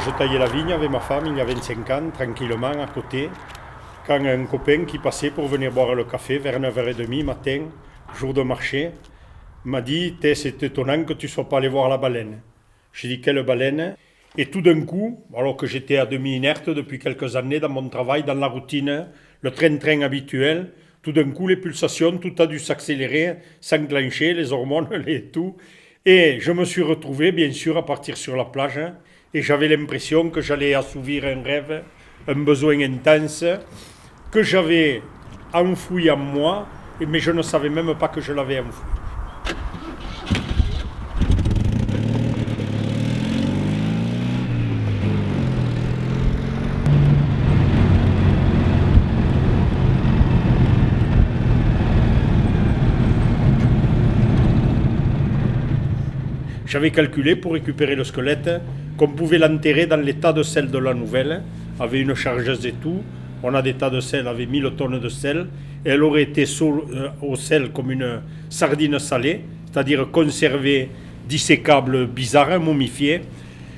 Je taillais la vigne avec ma femme il y a 25 ans, tranquillement à côté, quand un copain qui passait pour venir boire le café vers 9h30 matin, jour de marché, m'a dit « c'est étonnant que tu ne sois pas allé voir la baleine ». J'ai dit « Quelle baleine ?» Et tout d'un coup, alors que j'étais à demi inerte depuis quelques années dans mon travail, dans la routine, le train-train habituel, tout d'un coup les pulsations, tout a dû s'accélérer, s'enclencher, les hormones, tout. Et je me suis retrouvé, bien sûr, à partir sur la plage, et j'avais l'impression que j'allais assouvir un rêve, un besoin intense, que j'avais enfoui en moi, mais je ne savais même pas que je l'avais enfoui. J'avais calculé pour récupérer le squelette qu'on pouvait l'enterrer dans les tas de sel de la Nouvelle, avec une chargeuse et tout. On a des tas de sel avec 1000 tonnes de sel, et elle aurait été au sel comme une sardine salée, c'est-à-dire conservée, dissécable, bizarre, momifiée.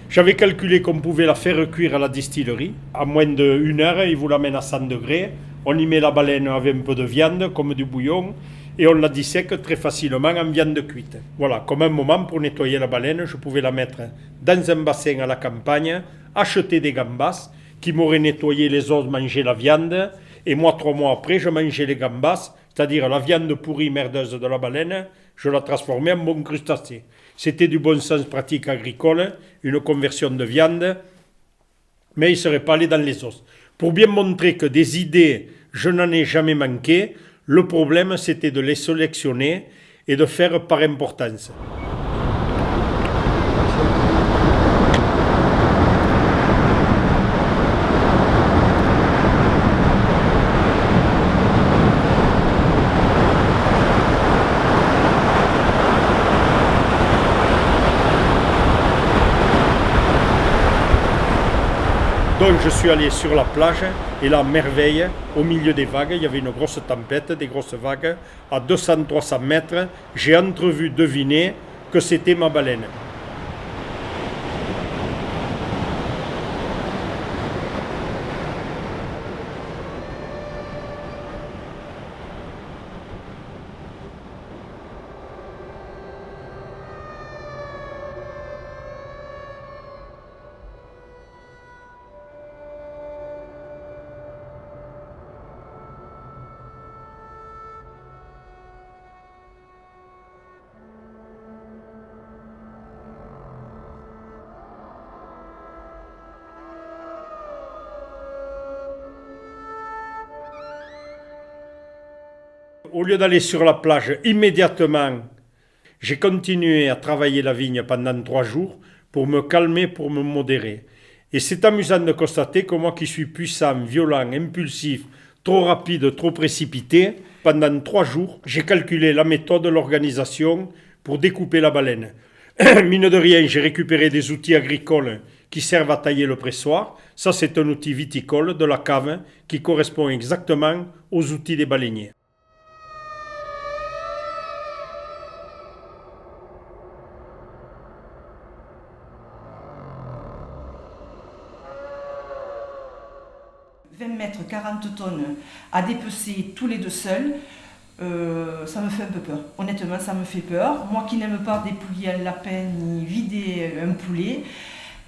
J'avais calculé qu'on pouvait la faire cuire à la distillerie. À moins d'1 heure, ils vous l'amènent à 100 degrés. On y met la baleine avec un peu de viande, comme du bouillon, et on la dissèque très facilement en viande cuite. Voilà, comme un moment pour nettoyer la baleine, je pouvais la mettre dans un bassin à la campagne, acheter des gambas qui m'auraient nettoyé les os, manger la viande, et moi, 3 mois après, je mangeais les gambas, c'est-à-dire la viande pourrie merdeuse de la baleine, je la transformais en bon crustacé. C'était du bon sens pratique agricole, une conversion de viande, mais il ne serait pas allé dans les os. Pour bien montrer que des idées, je n'en ai jamais manqué, le problème c'était de les sélectionner et de faire par importance. Donc je suis allé sur la plage et là, merveille, au milieu des vagues, il y avait une grosse tempête, des grosses vagues, à 200-300 mètres, j'ai entrevu deviner que c'était ma baleine. Au lieu d'aller sur la plage immédiatement, j'ai continué à travailler la vigne pendant 3 jours pour me calmer, pour me modérer. Et c'est amusant de constater que moi qui suis puissant, violent, impulsif, trop rapide, trop précipité, pendant 3 jours, j'ai calculé la méthode, l'organisation pour découper la baleine. Mine de rien, j'ai récupéré des outils agricoles qui servent à tailler le pressoir. Ça, c'est un outil viticole de la cave qui correspond exactement aux outils des baleiniers. Mètres, 40 tonnes à dépecer tous les deux seuls, ça me fait un peu peur. Honnêtement, ça me fait peur. Moi qui n'aime pas dépouiller un lapin ni vider un poulet,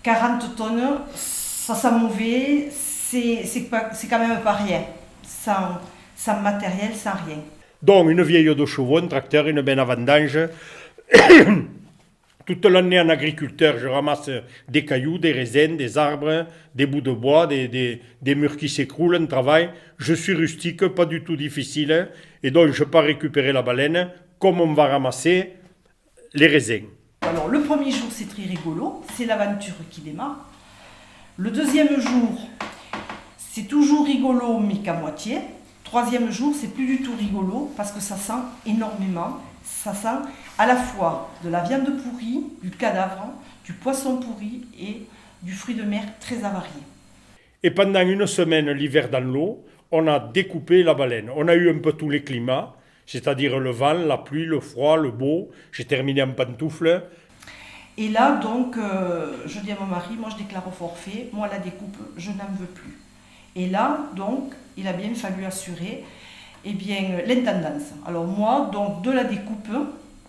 40 tonnes, ça sent mauvais, c'est quand même pas rien. Sans matériel, sans rien. Donc, une vieille de chevaux, un tracteur, une benne à vendange. Toute l'année en agriculteur, je ramasse des cailloux, des raisins, des arbres, des bouts de bois, des murs qui s'écroulent, un travail. Je suis rustique, pas du tout difficile, et donc je pars récupérer la baleine, comme on va ramasser les raisins. Alors le premier jour, c'est très rigolo, c'est l'aventure qui démarre. Le deuxième jour, c'est toujours rigolo, mais qu'à moitié. Troisième jour, c'est plus du tout rigolo, parce que ça sent énormément. Ça sent à la fois de la viande pourrie, du cadavre, du poisson pourri et du fruit de mer très avarié. Et pendant 1 semaine, l'hiver dans l'eau, on a découpé la baleine. On a eu un peu tous les climats, c'est-à-dire le vent, la pluie, le froid, le beau. J'ai terminé en pantoufles. Et là, donc, je dis à mon mari, moi je déclare au forfait, moi la découpe, je n'en veux plus. Et là, donc, il a bien fallu assurer l'intendance. Alors moi, donc, de la découpe,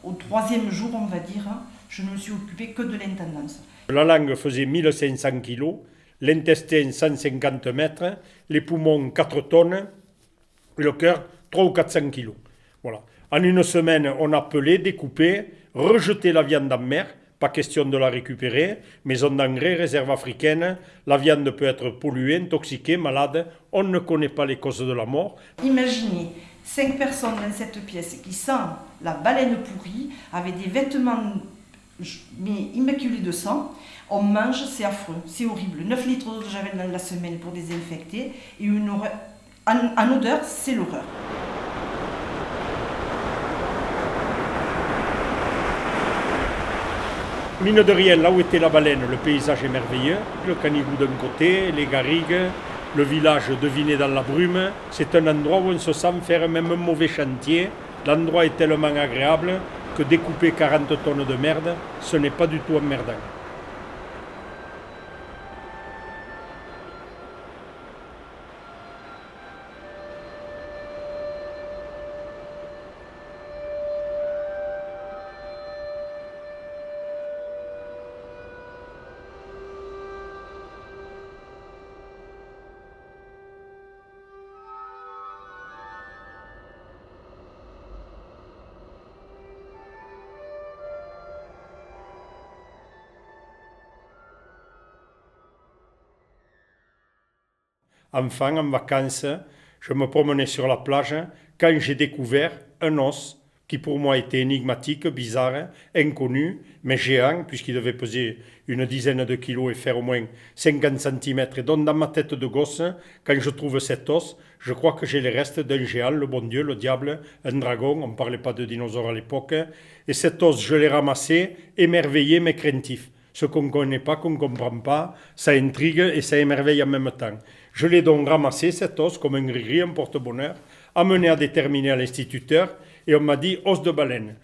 au 3e jour, on va dire, je ne me suis occupée que de l'intendance. La langue faisait 1500 kg, l'intestin 150 mètres, les poumons 4 tonnes, et le cœur 300 ou 400 kg. Voilà. En une semaine, on a pelé, découpé, rejeté la viande en mer, pas question de la récupérer, maison d'engrais, réserve africaine, la viande peut être polluée, intoxiquée, malade, on ne connaît pas les causes de la mort. Imaginez 5 personnes dans cette pièce qui sentent la baleine pourrie, avec des vêtements immaculés de sang. On mange, c'est affreux, c'est horrible. 9 litres d'eau de javel dans la semaine pour désinfecter, et une horreur. En odeur, c'est l'horreur. Mine de rien, là où était la baleine, le paysage est merveilleux. Le canigou d'un côté, les garrigues, le village deviné dans la brume. C'est un endroit où on se sent faire même un mauvais chantier. L'endroit est tellement agréable que découper 40 tonnes de merde, ce n'est pas du tout emmerdant. Enfant, en vacances, je me promenais sur la plage quand j'ai découvert un os qui pour moi était énigmatique, bizarre, inconnu, mais géant, puisqu'il devait peser une dizaine de kilos et faire au moins 50 cm. Et donc dans ma tête de gosse, quand je trouve cet os, je crois que j'ai les restes d'un géant, le bon Dieu, le diable, un dragon, on ne parlait pas de dinosaures à l'époque. Et cet os, je l'ai ramassé, émerveillé mais craintif. Ce qu'on ne connaît pas, qu'on ne comprend pas, ça intrigue et ça émerveille en même temps. Je l'ai donc ramassé, cet os, comme un gris-gris, un porte-bonheur, amené à déterminer à l'instituteur, et on m'a dit os de baleine.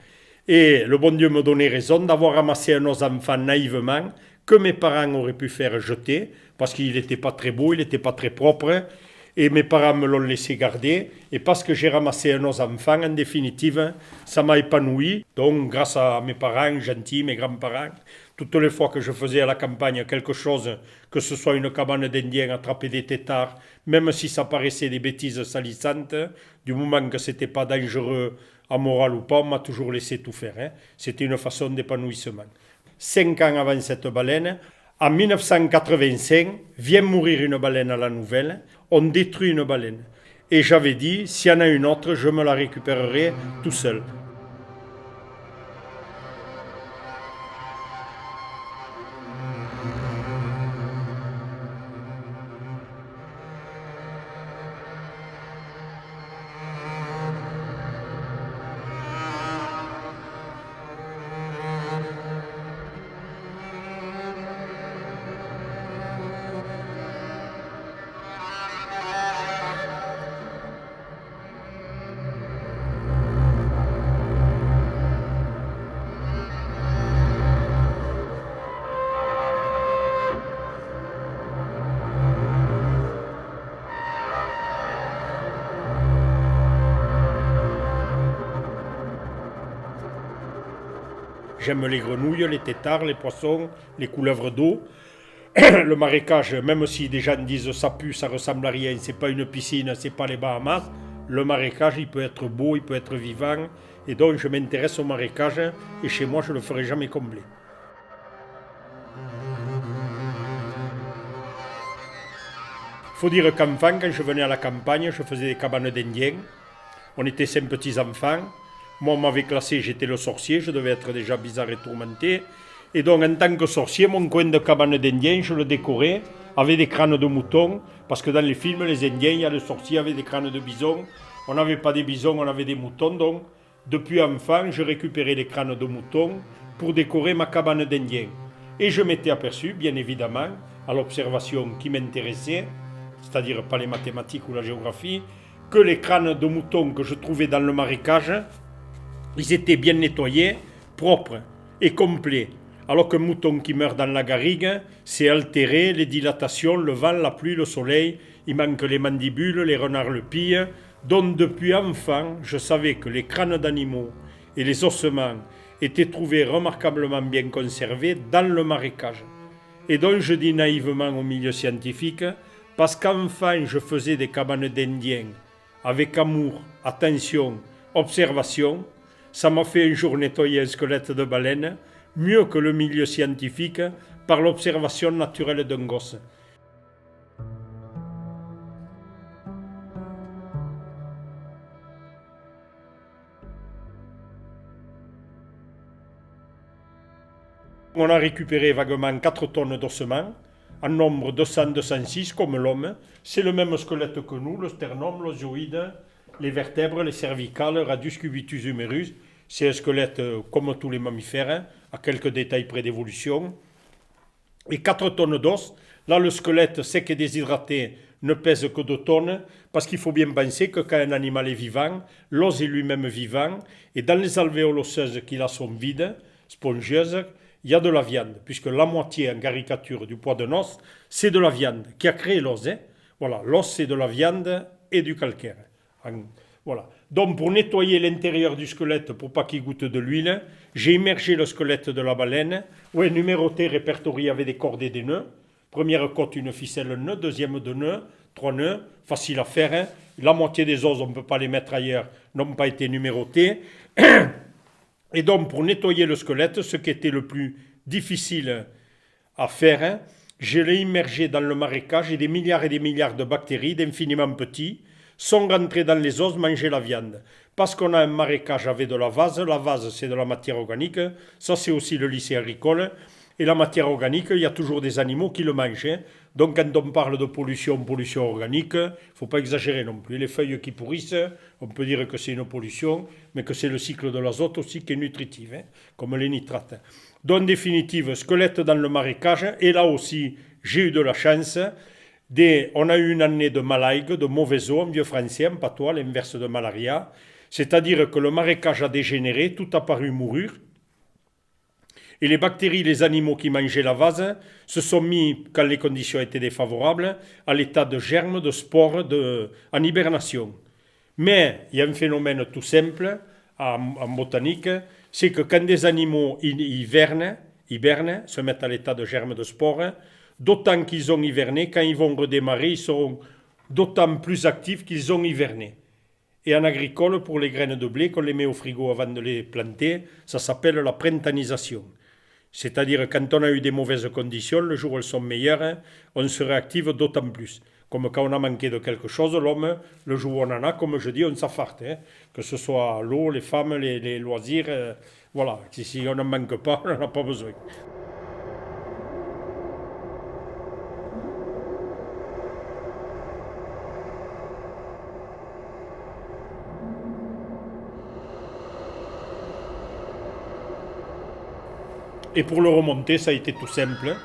Et le bon Dieu me donnait raison d'avoir ramassé un os enfant naïvement, que mes parents auraient pu faire jeter, parce qu'il n'était pas très beau, il n'était pas très propre, et mes parents me l'ont laissé garder, et parce que j'ai ramassé un os enfant, en définitive, ça m'a épanoui. Donc, grâce à mes parents gentils, mes grands-parents, toutes les fois que je faisais à la campagne quelque chose, que ce soit une cabane d'Indiens, attraper des têtards, même si ça paraissait des bêtises salissantes, du moment que c'était pas dangereux, amoral ou pas, on m'a toujours laissé tout faire. C'était une façon d'épanouissement. 5 ans avant cette baleine, en 1985, vient mourir une baleine à la Nouvelle, on détruit une baleine. Et j'avais dit, s'il y en a une autre, je me la récupérerai tout seul. J'aime les grenouilles, les têtards, les poissons, les couleuvres d'eau. Le marécage, même si des gens disent ça pue, ça ressemble à rien, c'est pas une piscine, c'est pas les Bahamas. Le marécage, il peut être beau, il peut être vivant. Et donc je m'intéresse au marécage et chez moi, je ne le ferai jamais combler. Il faut dire qu'enfant, quand je venais à la campagne, je faisais des cabanes d'Indiens. On était 5 petits-enfants. Moi, on m'avait classé, j'étais le sorcier, je devais être déjà bizarre et tourmenté. Et donc, en tant que sorcier, mon coin de cabane d'Indien, je le décorais avec des crânes de moutons. Parce que dans les films, les Indiens, il y a le sorcier avec des crânes de bisons. On n'avait pas des bisons, on avait des moutons. Donc, depuis enfant, je récupérais les crânes de moutons pour décorer ma cabane d'Indien. Et je m'étais aperçu, bien évidemment, à l'observation qui m'intéressait, c'est-à-dire pas les mathématiques ou la géographie, que les crânes de moutons que je trouvais dans le marécage, ils étaient bien nettoyés, propres et complets. alors qu'un mouton qui meurt dans la garrigue, c'est altéré, les dilatations, le vent, la pluie, le soleil, il manque les mandibules, les renards le pillent, dont depuis enfant, je savais que les crânes d'animaux et les ossements étaient trouvés remarquablement bien conservés dans le marécage. Et donc je dis naïvement au milieu scientifique, parce qu'enfant je faisais des cabanes d'Indiens, avec amour, attention, observation, ça m'a fait un jour nettoyer un squelette de baleine, mieux que le milieu scientifique, par l'observation naturelle d'un gosse. On a récupéré vaguement 4 tonnes d'ossements, en nombre 200-206 comme l'homme. C'est le même squelette que nous, le sternum, l'osioïde, les vertèbres, les cervicales, radius cubitus humerus. C'est un squelette comme tous les mammifères, à quelques détails près d'évolution. Et 4 tonnes d'os. Là, le squelette sec et déshydraté ne pèse que 2 tonnes, parce qu'il faut bien penser que quand un animal est vivant, l'os est lui-même vivant, et dans les alvéoles osseuses qu'il a sont vides, spongieuses, il y a de la viande, puisque la moitié en caricature du poids d'un os, c'est de la viande qui a créé l'os. Voilà, l'os c'est de la viande et du calcaire. Voilà. Donc pour nettoyer l'intérieur du squelette pour pas qu'il goûte de l'huile, j'ai immergé le squelette de la baleine, numéroté, répertorié avec des cordes et des nœuds. Première côte, une ficelle, un nœud, deuxième 2 nœuds, 3 nœuds, facile à faire. La moitié des os, on ne peut pas les mettre ailleurs, n'ont pas été numérotés. Et donc, pour nettoyer le squelette, ce qui était le plus difficile à faire, je l'ai immergé dans le marécage et des milliards de bactéries, d'infiniment petits, sont rentrées dans les os manger la viande. Parce qu'on a un marécage avec de la vase c'est de la matière organique, ça c'est aussi le lycée agricole, et la matière organique, il y a toujours des animaux qui le mangent. Donc quand on parle de pollution organique, il ne faut pas exagérer non plus. Les feuilles qui pourrissent, on peut dire que c'est une pollution, mais que c'est le cycle de l'azote aussi qui est nutritif, comme les nitrates. Donc en définitive, squelette dans le marécage, et là aussi, j'ai eu de la chance. On a eu une année de malaïgue, de mauvais eau, en vieux français, en patois, l'inverse de malaria. C'est-à-dire que le marécage a dégénéré, tout a paru mourir. Et les bactéries, les animaux qui mangeaient la vase, se sont mis, quand les conditions étaient défavorables, à l'état de germes, de spores, en hibernation. Mais il y a un phénomène tout simple en botanique, c'est que quand des animaux hibernent, se mettent à l'état de germes, de spores, d'autant qu'ils ont hiverné, quand ils vont redémarrer, ils seront d'autant plus actifs qu'ils ont hiverné. Et en agricole, pour les graines de blé, qu'on les met au frigo avant de les planter, ça s'appelle la printanisation. C'est-à-dire, quand on a eu des mauvaises conditions, le jour où elles sont meilleures, on se réactive d'autant plus. Comme quand on a manqué de quelque chose, l'homme, le jour où on en a, comme je dis, on s'affarte. Que ce soit l'eau, les femmes, les loisirs, voilà. Si on n'en manque pas, on n'en a pas besoin. Et pour le remonter, ça a été tout simple.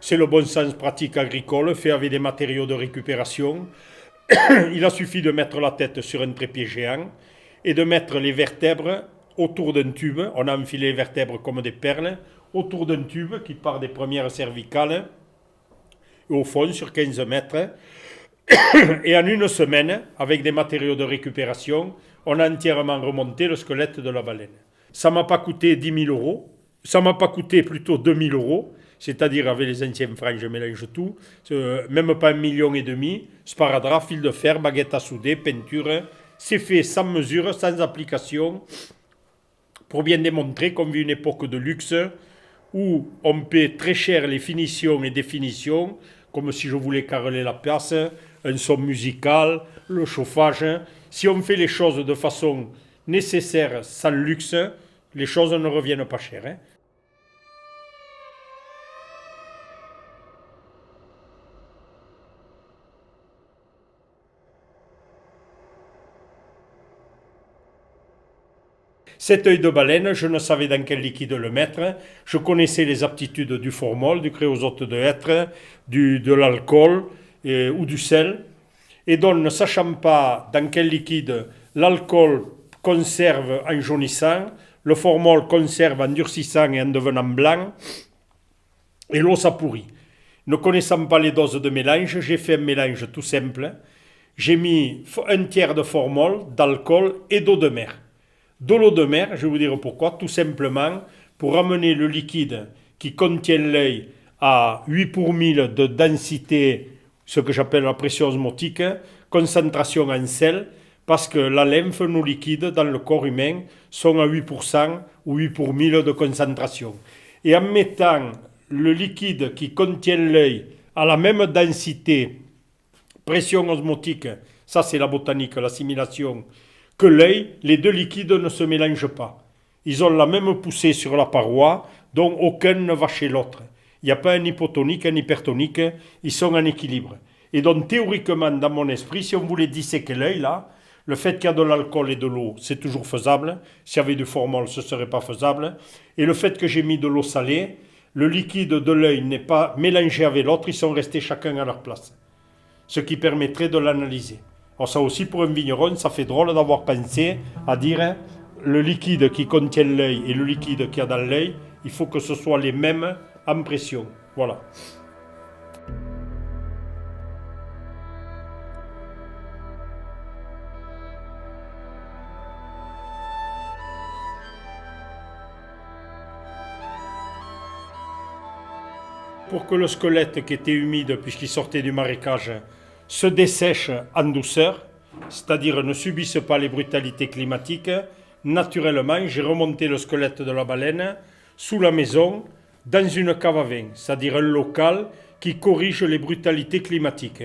C'est le bon sens pratique agricole, fait avec des matériaux de récupération. Il a suffi de mettre la tête sur un trépied géant et de mettre les vertèbres autour d'un tube. On a enfilé les vertèbres comme des perles autour d'un tube qui part des premières cervicales et au fond sur 15 mètres. Et en une semaine, avec des matériaux de récupération, on a entièrement remonté le squelette de la baleine. Ça ne m'a pas coûté 10 000 euros. Ça ne m'a pas coûté plutôt 2 000 euros, c'est-à-dire avec les anciens francs, je mélange tout, même pas 1,5 million, sparadrap, fil de fer, baguette à souder, peinture, c'est fait sans mesure, sans application, pour bien démontrer qu'on vit une époque de luxe où on paie très cher les finitions et définitions, comme si je voulais caroler la place, un son musical, le chauffage. Si on fait les choses de façon nécessaire, sans luxe, les choses ne reviennent pas cher. Cet œil de baleine, je ne savais dans quel liquide le mettre. Je connaissais les aptitudes du formol, du créosote de hêtre, de l'alcool ou du sel. Et donc, ne sachant pas dans quel liquide l'alcool conserve en jaunissant, le formol conserve en durcissant et en devenant blanc, et l'eau ça pourrit. Ne connaissant pas les doses de mélange, j'ai fait un mélange tout simple. J'ai mis un tiers de formol, d'alcool et d'eau de mer. De l'eau de mer, je vais vous dire pourquoi, tout simplement pour ramener le liquide qui contient l'œil à 8 pour 1000 de densité, ce que j'appelle la pression osmotique, concentration en sel, parce que la lymphe, nos liquides dans le corps humain sont à 8% ou 8 pour 1000 de concentration. Et en mettant le liquide qui contient l'œil à la même densité, pression osmotique, ça c'est la botanique, l'assimilation, que l'œil, les deux liquides ne se mélangent pas. Ils ont la même poussée sur la paroi, donc aucun ne va chez l'autre. Il n'y a pas un hypotonique, un hypertonique, ils sont en équilibre. Et donc théoriquement, dans mon esprit, si on voulait disséquer l'œil, là, le fait qu'il y a de l'alcool et de l'eau, c'est toujours faisable. S'il y avait du formol, ce ne serait pas faisable. Et le fait que j'ai mis de l'eau salée, le liquide de l'œil n'est pas mélangé avec l'autre, ils sont restés chacun à leur place. Ce qui permettrait de l'analyser. Alors ça aussi, pour un vigneron, ça fait drôle d'avoir pensé à dire le liquide qui contient l'œil et le liquide qu'il y a dans l'œil, il faut que ce soit les mêmes en pression. Voilà. Pour que le squelette qui était humide puisqu'il sortait du marécage se dessèche en douceur, c'est-à-dire ne subisse pas les brutalités climatiques, naturellement j'ai remonté le squelette de la baleine sous la maison dans une cave à vin, c'est-à-dire un local qui corrige les brutalités climatiques.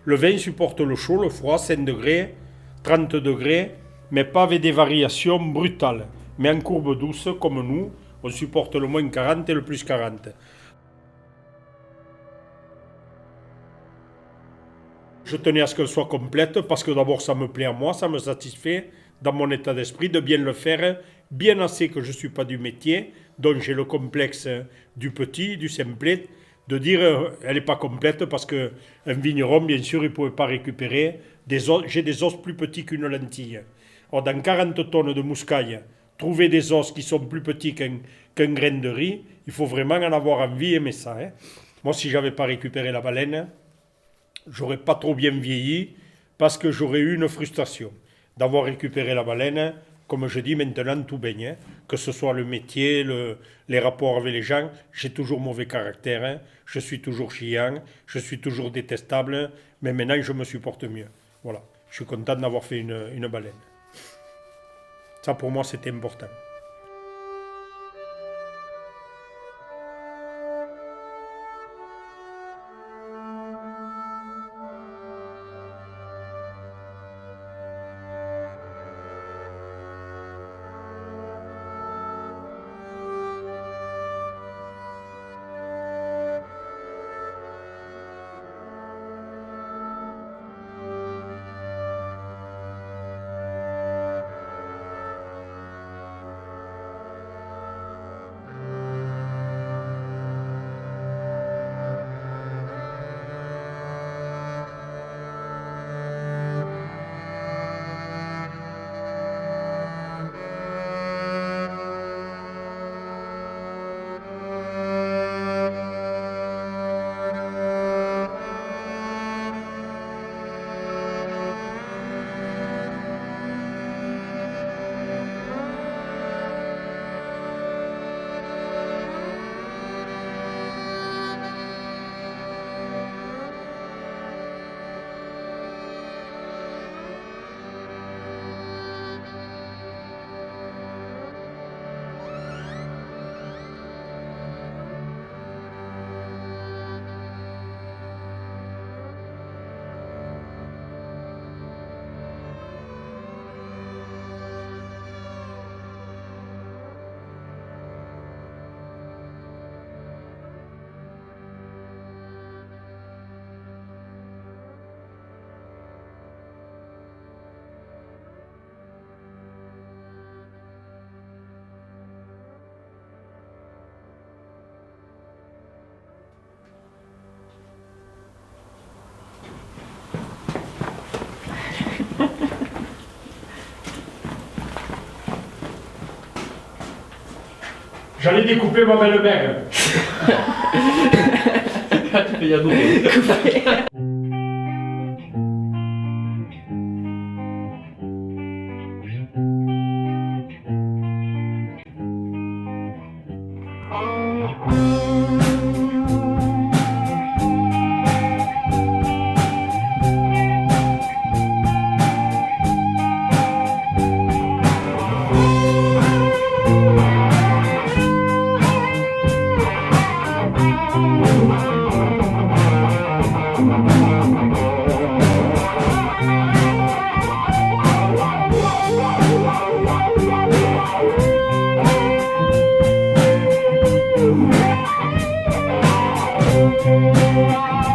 Le vin supporte le chaud, le froid, 5 degrés, 30 degrés, mais pas avec des variations brutales, mais en courbe douce comme nous, on supporte le moins 40 et le plus 40. Je tenais à ce qu'elle soit complète parce que d'abord ça me plaît à moi, ça me satisfait dans mon état d'esprit de bien le faire, bien assez que je ne suis pas du métier, donc j'ai le complexe du petit, du simplet, de dire elle n'est pas complète parce qu'un vigneron, bien sûr, il ne pouvait pas récupérer des os, j'ai des os plus petits qu'une lentille. Or, dans 40 tonnes de mouscaille, trouver des os qui sont plus petits qu'un grain de riz, il faut vraiment en avoir envie et aimer ça. Moi, si je n'avais pas récupéré la baleine, j'aurais pas trop bien vieilli parce que j'aurais eu une frustration d'avoir récupéré la baleine. Comme je dis maintenant, tout baigne. Que ce soit le métier, les rapports avec les gens, j'ai toujours mauvais caractère. Je suis toujours chiant, je suis toujours détestable. Mais maintenant, je me supporte mieux. Voilà. Je suis content d'avoir fait une baleine. Ça, pour moi, c'était important. J'allais découper ma belle-mère. Ah, tu fais Yago. Thank you.